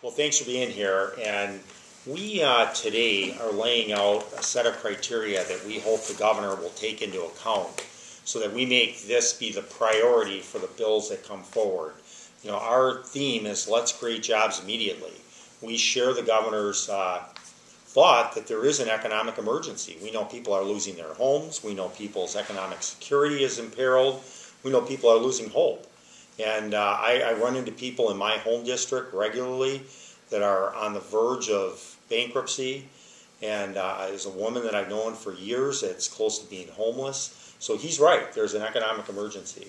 Well, thanks for being here. And we today are laying out a set of criteria that we hope the governor will take into account so that we make this be the priority for the bills that come forward. You know, our theme is let's create jobs immediately. We share the governor's thought that there is an economic emergency. We know people are losing their homes. We know people's economic security is imperiled. We know people are losing hope. And I run into people in my home district regularly that are on the verge of bankruptcy. And there's a woman that I've known for years that's close to being homeless. So he's right, there's an economic emergency.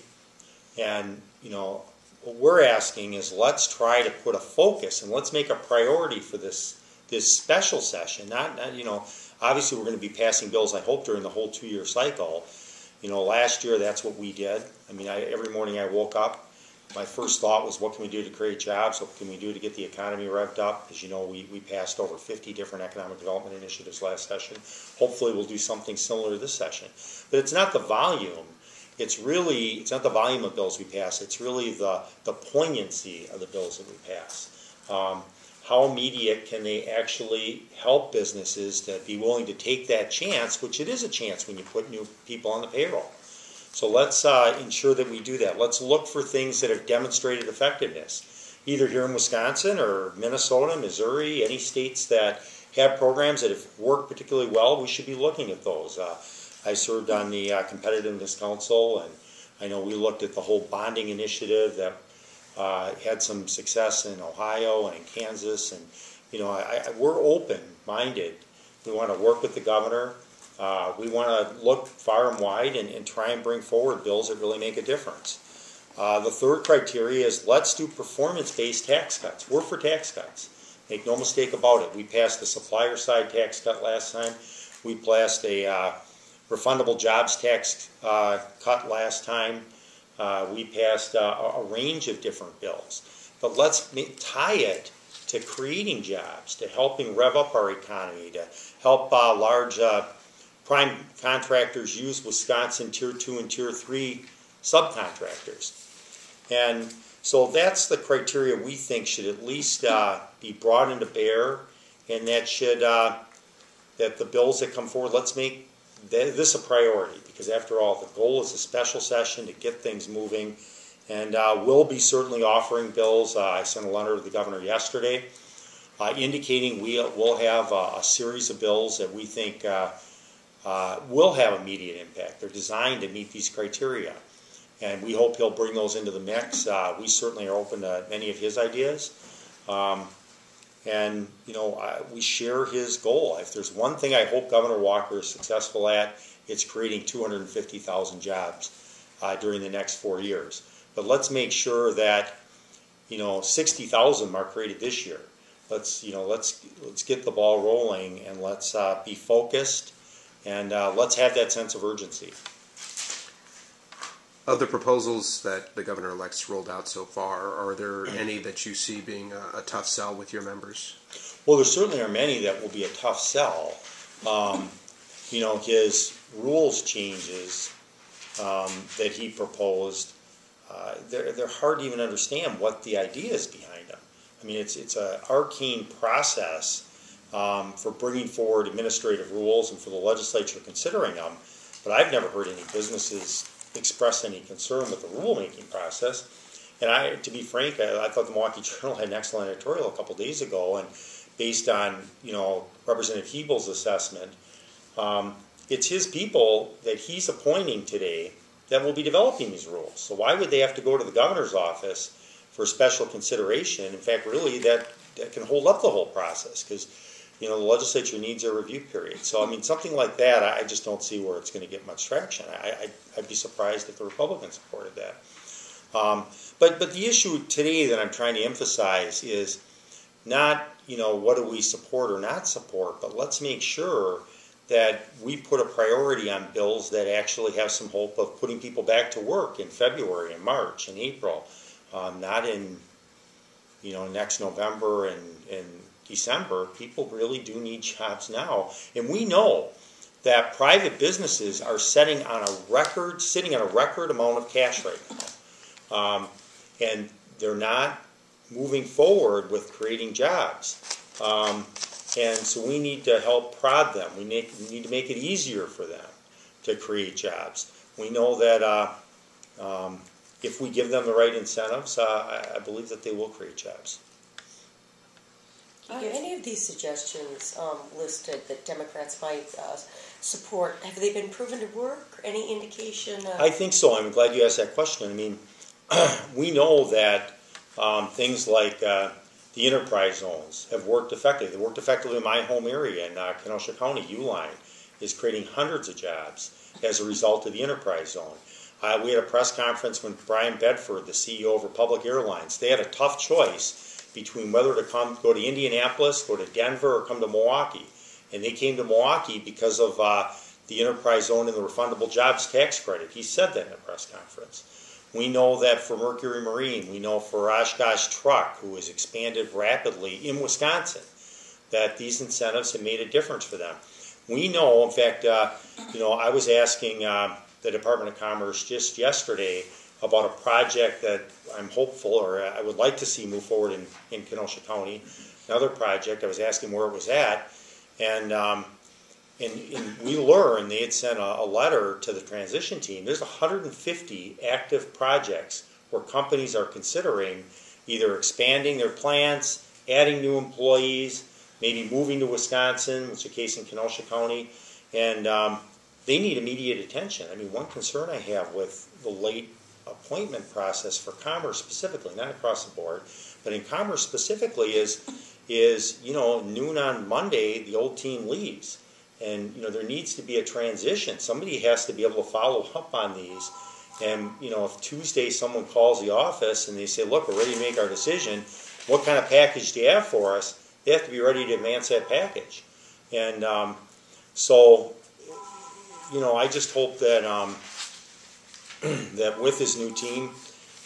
And, you know, what we're asking is let's try to put a focus and let's make a priority for this special session. Not you know, obviously we're going to be passing bills, I hope, during the whole 2-year cycle. You know, last year that's what we did. I mean, every morning I woke up, my first thought was, what can we do to create jobs? What can we do to get the economy revved up? As you know, we passed over 50 different economic development initiatives last session. Hopefully we'll do something similar this session. But it's not the volume. It's not the volume of bills we pass. It's really the poignancy of the bills that we pass. How immediate can they actually help businesses to be willing to take that chance, which it is a chance when you put new people on the payroll. So let's ensure that we do that. Let's look for things that have demonstrated effectiveness, either here in Wisconsin or Minnesota, Missouri, any states that have programs that have worked particularly well. We should be looking at those. I served on the Competitiveness Council, and I know we looked at the whole bonding initiative that had some success in Ohio and in Kansas. And, you know, we're open-minded. We want to work with the governor. We want to look far and wide and try and bring forward bills that really make a difference. The third criteria is let's do performance-based tax cuts. We're for tax cuts. Make no mistake about it. We passed the supplier side tax cut last time. We passed a refundable jobs tax cut last time. We passed a range of different bills. But let's tie it to creating jobs, to helping rev up our economy, to help large prime contractors use Wisconsin Tier 2 and Tier 3 subcontractors. And so that's the criteria we think should at least be brought into bear, and that should that the bills that come forward, let's make this a priority, because after all, the goal is a special session to get things moving. And we'll be certainly offering bills. I sent a letter to the governor yesterday indicating we'll have a series of bills that we think will have immediate impact. They're designed to meet these criteria. And we hope he'll bring those into the mix. We certainly are open to many of his ideas. And, you know, we share his goal. If there's one thing I hope Governor Walker is successful at, it's creating 250,000 jobs during the next 4 years. But let's make sure that, you know, 60,000 are created this year. Let's get the ball rolling, and let's be focused, and let's have that sense of urgency. Of the proposals that the governor-elect's rolled out so far, are there any that you see being a tough sell with your members? Well, there certainly are many that will be a tough sell. You know, his rules changes that he proposed, they're hard to even understand what the idea is behind them. I mean, it's an arcane process for bringing forward administrative rules and for the legislature considering them, but I've never heard any businesses express any concern with the rulemaking process. And to be frank, I thought the Milwaukee Journal had an excellent editorial a couple days ago, and based on, you know, Representative Hebel's assessment, it's his people that he's appointing today that will be developing these rules. So why would they have to go to the governor's office for special consideration? In fact, really, that can hold up the whole process, because, you know, the legislature needs a review period. So, I mean, something like that, I just don't see where it's going to get much traction. I'd be surprised if the Republicans supported that. But the issue today that I'm trying to emphasize is not, you know, what do we support or not support, but let's make sure that we put a priority on bills that actually have some hope of putting people back to work in February and March and April, not in, you know, next November and December. People really do need jobs now. And we know that private businesses are sitting on a record amount of cash right now. And they're not moving forward with creating jobs. And so we need to help prod them. We need to make it easier for them to create jobs. We know that if we give them the right incentives, I believe that they will create jobs. Are any of these suggestions listed that Democrats might support, have they been proven to work? Any indication? I think so. I'm glad you asked that question. I mean, we know that things like the enterprise zones have worked effectively. They worked effectively in my home area in Kenosha County. Uline is creating hundreds of jobs as a result of the enterprise zone. We had a press conference with Brian Bedford, the CEO of Republic Airlines. They had a tough choice between whether to go to Indianapolis, go to Denver, or come to Milwaukee. And they came to Milwaukee because of the enterprise zone and the refundable jobs tax credit. He said that in a press conference. We know that for Mercury Marine, we know for Oshkosh Truck, who has expanded rapidly in Wisconsin, that these incentives have made a difference for them. We know, in fact, I was asking the Department of Commerce just yesterday about a project that I'm hopeful, or I would like to see move forward in Kenosha County. Another project, I was asking where it was at, and we learned they had sent a letter to the transition team. There's 150 active projects where companies are considering either expanding their plants, adding new employees, maybe moving to Wisconsin, which is the case in Kenosha County, and they need immediate attention. I mean, one concern I have with the late appointment process for commerce specifically, not across the board, but in commerce specifically is noon on Monday the old team leaves, and there needs to be a transition. Somebody has to be able to follow up on these, and if Tuesday someone calls the office and they say, look, we're ready to make our decision, what kind of package do you have for us? They have to be ready to advance that package. And so I just hope that that with this new team,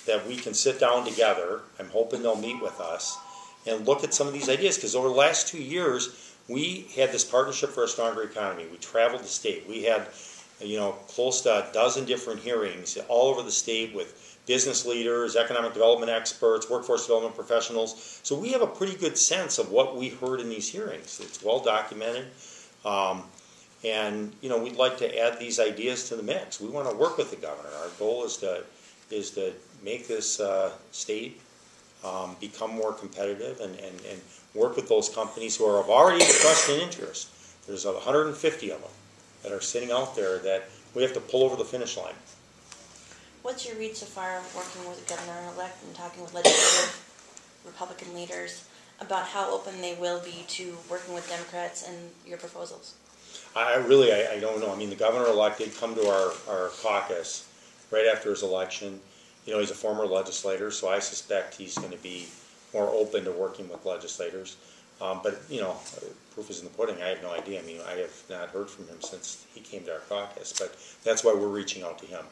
that we can sit down together. I'm hoping they'll meet with us and look at some of these ideas, because over the last 2 years, we had this Partnership for a Stronger Economy. We traveled the state. We had, close to a dozen different hearings all over the state with business leaders, economic development experts, workforce development professionals. So we have a pretty good sense of what we heard in these hearings. It's well documented. And we'd like to add these ideas to the mix. We want to work with the governor. Our goal is to make this state become more competitive and work with those companies who have already expressed an interest. There's 150 of them that are sitting out there that we have to pull over the finish line. What's your read so far working with the governor-elect and talking with legislative Republican leaders about how open they will be to working with Democrats and your proposals? I don't know. I mean, the governor-elect did come to our caucus right after his election. He's a former legislator, so I suspect he's going to be more open to working with legislators. But proof is in the pudding. I have no idea. I mean, I have not heard from him since he came to our caucus, but that's why we're reaching out to him.